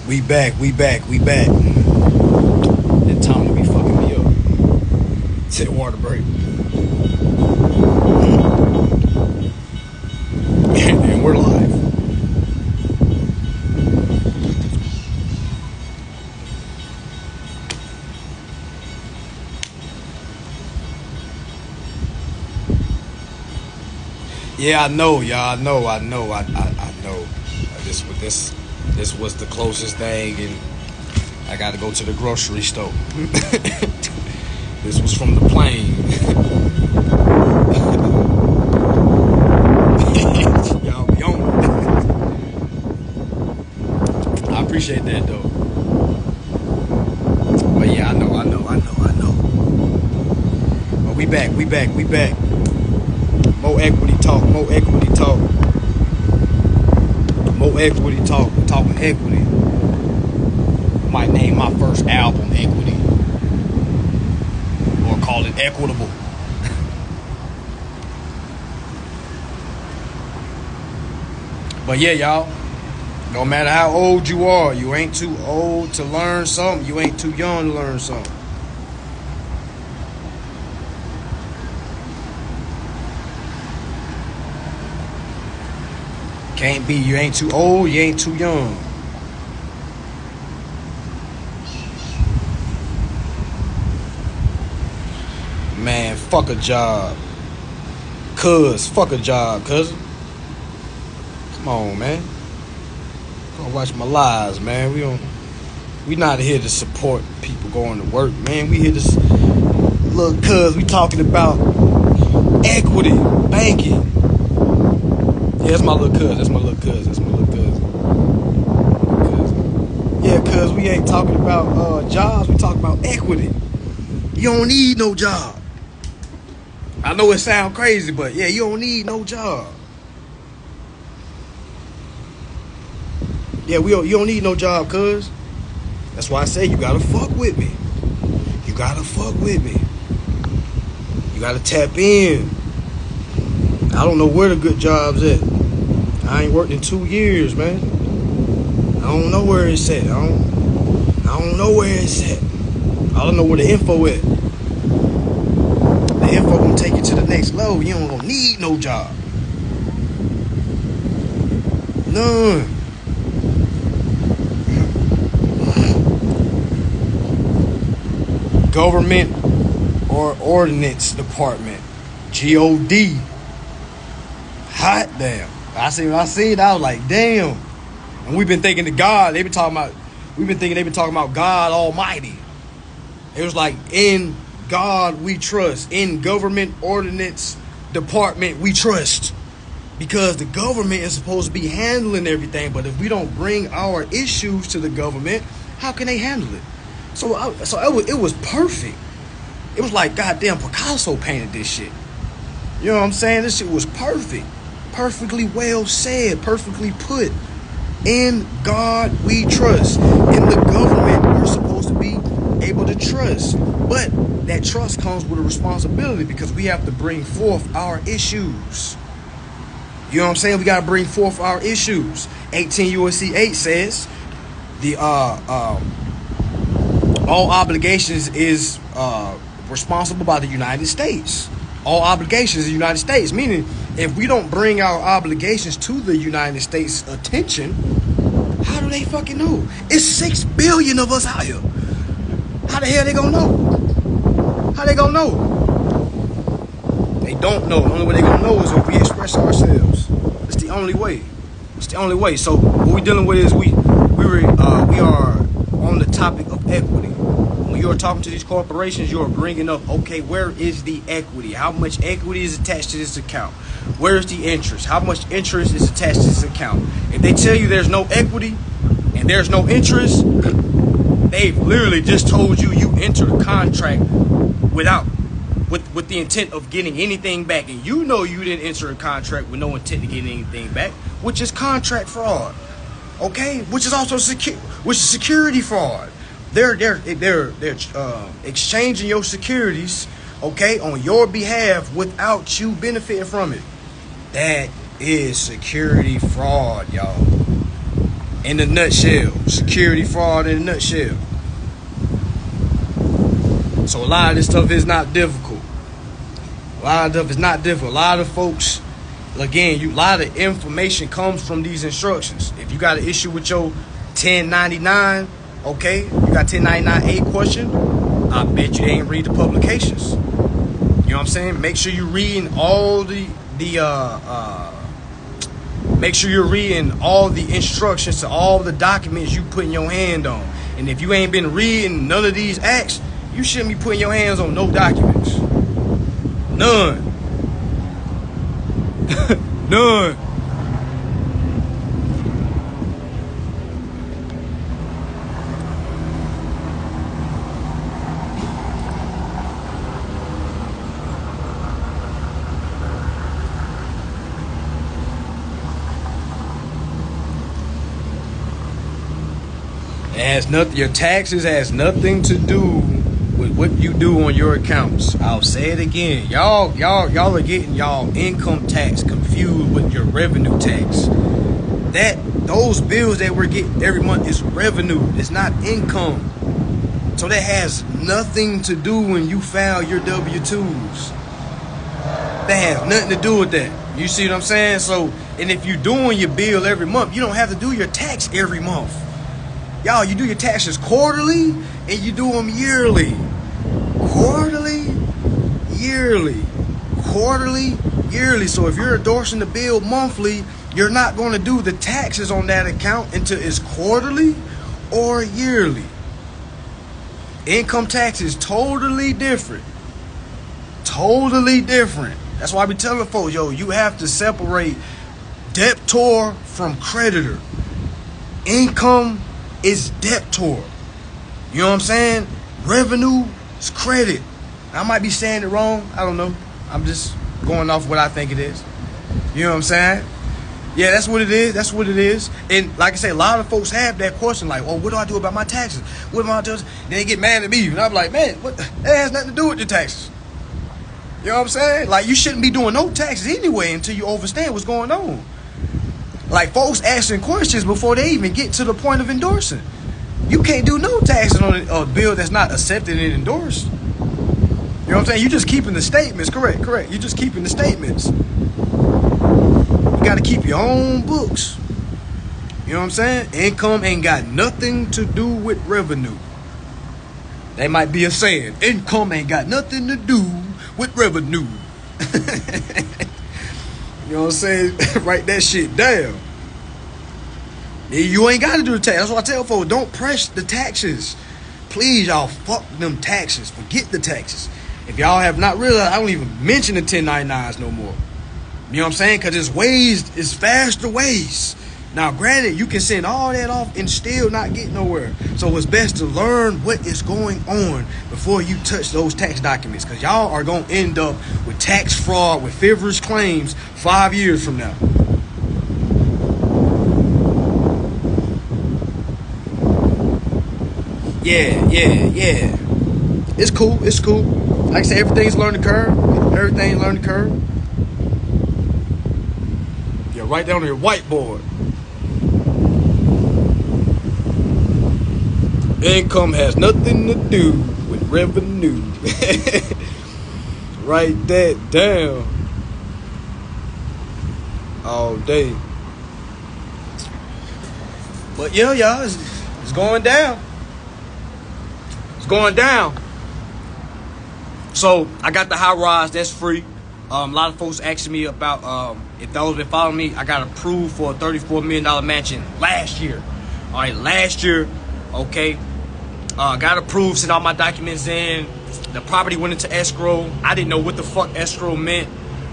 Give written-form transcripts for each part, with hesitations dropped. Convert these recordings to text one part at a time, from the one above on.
We back. That time to be fucking me up. Take a water break. And we're live. Yeah, I know, y'all. I know. This was the closest thing, and I got to go to the grocery store. This was from the plane. Y'all be on it. I appreciate that though. But yeah, I know. But we back. More equity talk. We're talking equity. Might name my first album Equity. Or call it Equitable. But yeah, y'all. No matter how old you are, you ain't too old to learn something. You ain't too young to learn something. Can't be. You ain't too old. You ain't too young. Man, fuck a job. Fuck a job, cousin. Come on, man. Gonna watch my lives, man. We not here to support people going to work, man. We here to look, cuz we talking about equity, banking. Yeah, that's my little cuz. Yeah, cuz we ain't talking about jobs. We talking about equity. You don't need no job. I know it sound crazy, but yeah, you don't need no job. Yeah, you don't need no job, cuz. That's why I say you gotta fuck with me. You gotta tap in. I don't know where the good jobs at. I ain't worked in 2 years, man. I don't know where it's at. I don't know where it's at. I don't know where the info at. The info gonna take you to the next level. You don't gonna need no job. None. Government or Ordinance Department. GOD. Hot damn. I seen it, I was like, damn. And we've been thinking to God, they've been talking about God Almighty. It was like, in God we trust. In Government Ordinance Department we trust. Because the government is supposed to be handling everything, but if we don't bring our issues to the government, how can they handle it? So it was perfect. It was like goddamn Picasso painted this shit. You know what I'm saying? This shit was perfect. Perfectly well said, perfectly put. In God we trust. In the government we're supposed to be able to trust. But that trust comes with a responsibility because we have to bring forth our issues. You know what I'm saying? We got to bring forth our issues. 18 U.S.C. 8 says the all obligations is responsible by the United States. All obligations in the United States, meaning if we don't bring our obligations to the United States attention, how do they fucking know? It's 6 billion of us out here. How the hell they gonna know? How they gonna know? They don't know. The only way they gonna know is if we express ourselves. It's the only way. So what we dealing with is we are on the topic of equity. When you're talking to these corporations, you're bringing up, okay, where is the equity? How much equity is attached to this account? Where's the interest? How much interest is attached to this account? If they tell you there's no equity and there's no interest, they've literally just told you entered a contract with the intent of getting anything back, and you know you didn't enter a contract with no intent to get anything back, which is contract fraud. Okay, which is also security fraud. They're exchanging your securities, okay, on your behalf without you benefiting from it. That is security fraud, y'all. In a nutshell, security fraud in a nutshell. So a lot of this stuff is not difficult. A lot of stuff is not difficult. A lot of folks, again, a lot of information comes from these instructions. If you got an issue with your 1099, okay, you got 1099A question, I bet you they ain't read the publications. You know what I'm saying? Make sure you're reading all make sure you're reading all the instructions to all the documents you putting your hand on. And if you ain't been reading none of these acts, you shouldn't be putting your hands on no documents. None. None. It has nothing. Your taxes has nothing to do with what you do on your accounts. I'll say it again. Y'all are getting y'all income tax confused with your revenue tax. Those bills that we're getting every month is revenue. It's not income. So that has nothing to do when you file your W-2s. That has nothing to do with that. You see what I'm saying? So, and if you're doing your bill every month, you don't have to do your tax every month. Y'all, you do your taxes quarterly and you do them yearly. Quarterly, yearly. Quarterly, yearly. So if you're endorsing the bill monthly, you're not going to do the taxes on that account until it's quarterly or yearly. Income tax is totally different. Totally different. That's why I be telling folks, yo, you have to separate debtor from creditor. Income is debtor. You know what I'm saying? Revenue is credit. I might be saying it wrong. I don't know. I'm just going off what I think it is. You know what I'm saying? Yeah, that's what it is. That's what it is. And like I say, a lot of folks have that question, like, "Oh, what do I do about my taxes? What am I doing?" They get mad at me, and I'm like, "Man, what? That has nothing to do with your taxes." You know what I'm saying? Like, you shouldn't be doing no taxes anyway until you understand what's going on. Like, folks asking questions before they even get to the point of endorsing. You can't do no taxes on a bill that's not accepted and endorsed. You know what I'm saying? You're just keeping the statements. Correct. You're just keeping the statements. You got to keep your own books. You know what I'm saying? Income ain't got nothing to do with revenue. That might be a saying. Income ain't got nothing to do with revenue. You know what I'm saying? Write that shit down. You ain't got to do the tax. That's what I tell folks. Don't press the taxes. Please, y'all, fuck them taxes. Forget the taxes. If y'all have not realized, I don't even mention the 1099s no more. You know what I'm saying? Because it's faster ways. Now, granted, you can send all that off and still not get nowhere. So it's best to learn what is going on before you touch those tax documents. Because y'all are going to end up with tax fraud, with frivolous claims 5 years from now. Yeah. It's cool. Like I said, everything's learning curve. Yeah, write down on your whiteboard. Income has nothing to do with revenue. Write that down all day. But yeah, y'all, it's going down. It's going down. So I got the high rise. That's free. A lot of folks asking me about if those been following me. I got approved for a $34 million mansion last year. All right, last year. Okay. Got approved, sent all my documents in. The property went into escrow. I didn't know what the fuck escrow meant.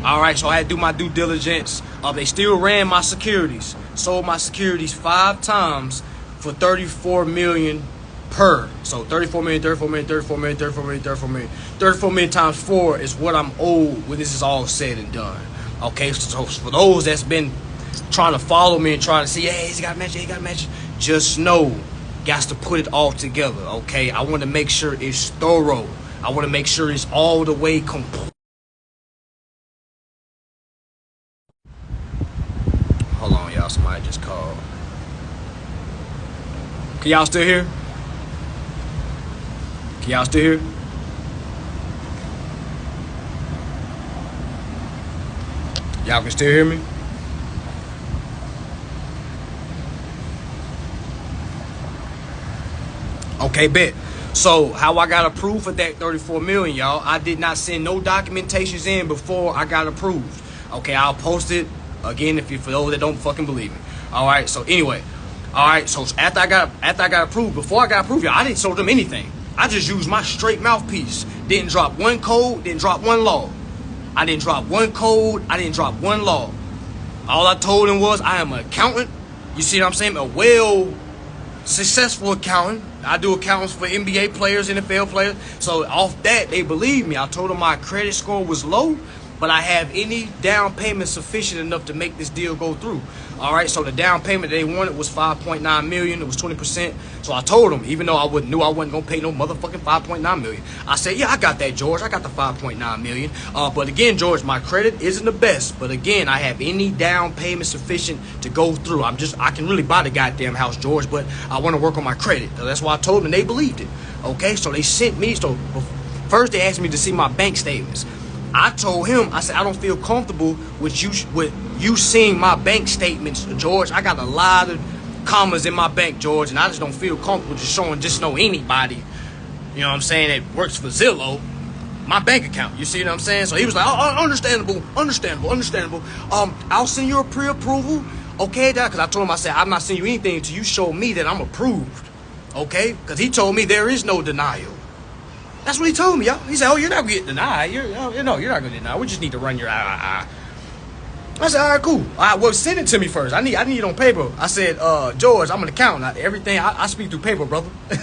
All right, so I had to do my due diligence. They still ran my securities. Sold my securities 5 times for $34 million per. So 34 million, 34 million, 34 million, 34 million, 34 million. 34 million times 4 is what I'm owed when this is all said and done. Okay, so for those that's been trying to follow me and trying to see, hey, he got a match, just know, got to put it all together, okay? I want to make sure it's thorough. I want to make sure it's all the way complete. Hold on, y'all. Somebody just called. Can y'all still hear? Can y'all still hear? Y'all can still hear me? Okay, bet. So how I got approved for that 34 million, y'all, I did not send no documentations in before I got approved. Okay, I'll post it again if you, for those that don't fucking believe me. All right, so anyway, all right, so after I got approved, before I got approved, y'all, I didn't show them anything. I just used my straight mouthpiece. Didn't drop one code, didn't drop one law. I didn't drop one code, I didn't drop one law. All I told him was I am an accountant. You see what I'm saying? A successful accountant. I do accountants for NBA players, NFL players. So off that, they believe me. I told them my credit score was low, but I have any down payment sufficient enough to make this deal go through. All right, so the down payment they wanted was $5.9 million. It was 20%. So I told them, even though I knew I wasn't gonna pay no motherfucking $5.9 million, I said, yeah, I got that, George. I got the $5.9 million. But again, George, my credit isn't the best. But again, I have any down payment sufficient to go through. I can really buy the goddamn house, George, but I want to work on my credit. So that's why I told them, and they believed it. Okay, so they sent me. So first they asked me to see my bank statements. I told him, I said, I don't feel comfortable with you seeing my bank statements, George. I got a lot of commas in my bank, George, and I just don't feel comfortable just showing anybody, you know what I'm saying, that works for Zillow, my bank account. You see what I'm saying? So he was like, oh, understandable. I'll send you a pre-approval, okay, Dad? Because I told him, I said, I'm not sending you anything until you show me that I'm approved, okay? Because he told me there is no denial. That's what he told me, y'all. He said, oh, you're not going to get denied. You're not going to get denied. We just need to run your I said, all right, cool. All right, well, send it to me first. I need it on paper. I said, George, I'm an accountant. Everything, I speak through paper, brother. At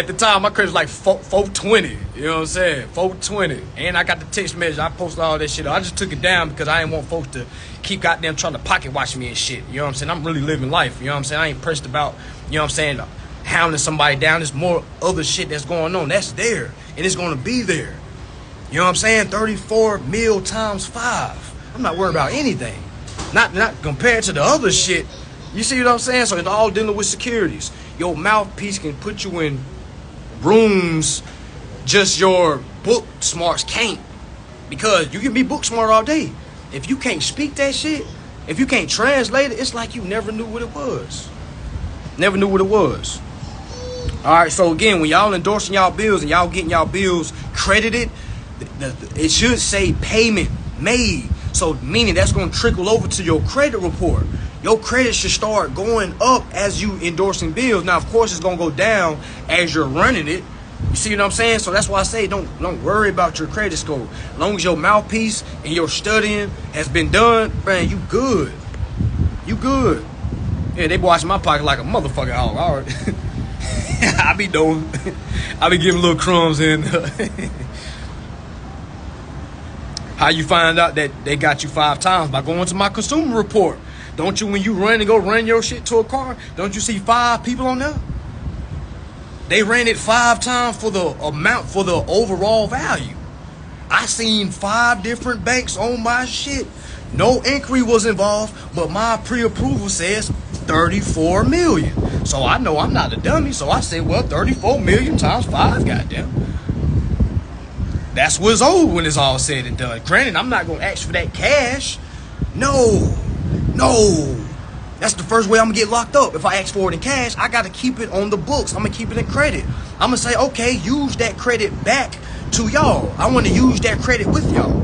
the time, my credit was like 420. You know what I'm saying? 420. And I got the text message. I posted all that shit. I just took it down because I didn't want folks to keep goddamn trying to pocket watch me and shit. You know what I'm saying? I'm really living life. You know what I'm saying? I ain't pressed about, you know what I'm saying, hounding somebody down. There's more other shit that's going on. That's there. And it's going to be there. You know what I'm saying? 34 mil times 5. I'm not worried about anything. Not compared to the other shit. You see what I'm saying? So it's all dealing with securities. Your mouthpiece can put you in rooms just your book smarts can't. Because you can be book smart all day. If you can't speak that shit, if you can't translate it, it's like you never knew what it was. Never knew what it was. All right, so again, when y'all endorsing y'all bills and y'all getting y'all bills credited, it should say payment made. So meaning that's going to trickle over to your credit report. Your credit should start going up as you endorsing bills. Now, of course, it's going to go down as you're running it. You see what I'm saying? So that's why I say don't worry about your credit score. As long as your mouthpiece and your studying has been done, man, you good. You good. Yeah, they be watching my pocket like a motherfucker. Oh, all right. I be doing. I be giving little crumbs in. How you find out that they got you 5 times? By going to my consumer report. Don't you, when you run and go run your shit to a car, don't you see 5 people on there? They ran it 5 times for the amount, for the overall value. I seen 5 different banks on my shit. No inquiry was involved, but my pre-approval says 34 million. So I know I'm not a dummy. So I said, well, 34 million times 5, goddamn. That's what's owed when it's all said and done. Granted, I'm not going to ask for that cash. No. That's the first way I'm going to get locked up. If I ask for it in cash, I got to keep it on the books. I'm going to keep it in credit. I'm going to say, okay, use that credit back to y'all. I want to use that credit with y'all.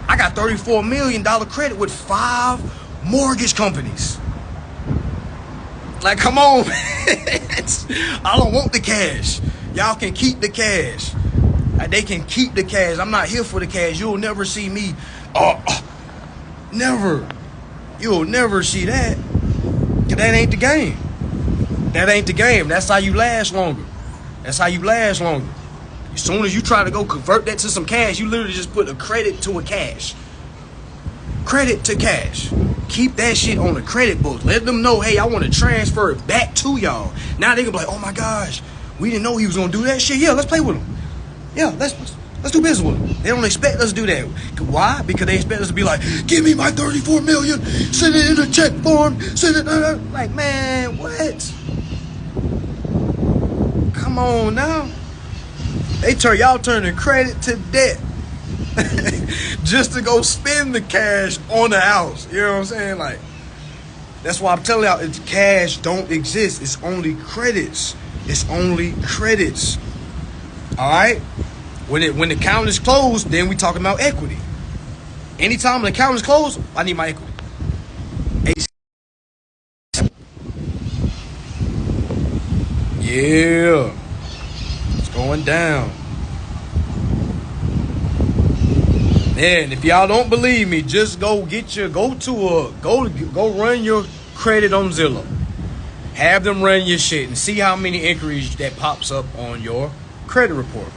I got $34 million credit with 5 mortgage companies. Like, come on, man. I don't want the cash. Y'all can keep the cash. They can keep the cash. I'm not here for the cash. You'll never see me. Never. You'll never see that. That ain't the game. That ain't the game. That's how you last longer. That's how you last longer. As soon as you try to go convert that to some cash, you literally just put a credit to a cash. Credit to cash. Keep that shit on the credit book. Let them know, hey, I want to transfer it back to y'all. Now they can be like, oh my gosh, we didn't know he was going to do that shit. Yeah, let's play with him. Yeah, Let's do business with them. They don't expect us to do that. Why? Because they expect us to be like, give me my 34 million, send it in a check form, send it. Like, man, what? Come on now. Y'all turning credit to debt just to go spend the cash on the house. You know what I'm saying? Like, that's why I'm telling y'all, it's cash don't exist. It's only credits. It's only credits. All right. When the account is closed, then we talking about equity. Anytime the account is closed, I need my equity. Yeah, it's going down. Yeah, and if y'all don't believe me, just go run your credit on Zillow. Have them run your shit and see how many inquiries that pops up on your credit report.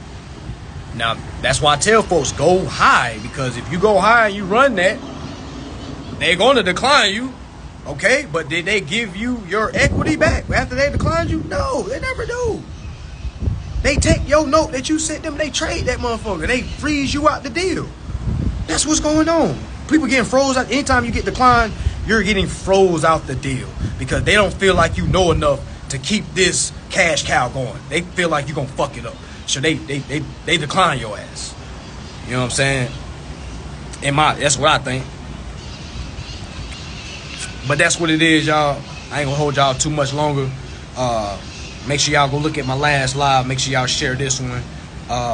Now, that's why I tell folks, go high, because if you go high and you run that, they're going to decline you, okay? But did they give you your equity back after they declined you? No, they never do. They take your note that you sent them, they trade that motherfucker. They freeze you out the deal. That's what's going on. People getting froze out. Anytime you get declined, you're getting froze out the deal because they don't feel like you know enough to keep this cash cow going. They feel like you're going to fuck it up. So they decline your ass. You know what I'm saying? That's what I think. But that's what it is, y'all. I ain't gonna hold y'all too much longer. Make sure y'all go look at my last live. Make sure y'all share this one.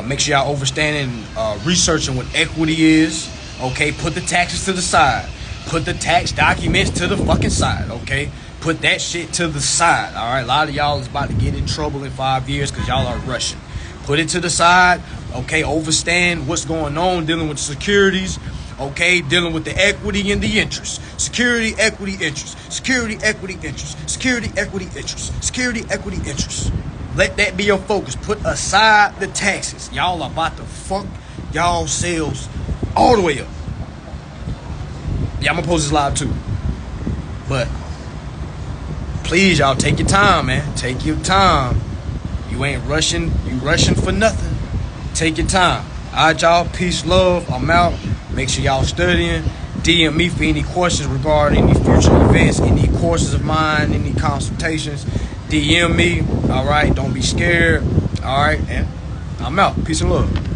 Make sure y'all understanding, researching what equity is. Okay, put the taxes to the side. Put the tax documents to the fucking side. Okay, put that shit to the side. All right, a lot of y'all is about to get in trouble in 5 years because y'all are rushing. Put it to the side, okay, understand what's going on, dealing with securities, okay, dealing with the equity and the interest. Security, equity, interest. Security, equity, interest. Security, equity, interest. Security, equity, interest. Let that be your focus. Put aside the taxes. Y'all are about to fuck y'all selves all the way up. Yeah, I'm gonna post this live too. But please, y'all, take your time, man. Take your time. You ain't rushing. You rushing for nothing. Take your time. All right, y'all. Peace, love. I'm out. Make sure y'all studying. DM me for any questions regarding any future events, any courses of mine, any consultations. DM me. All right. Don't be scared. All right. And I'm out. Peace and love.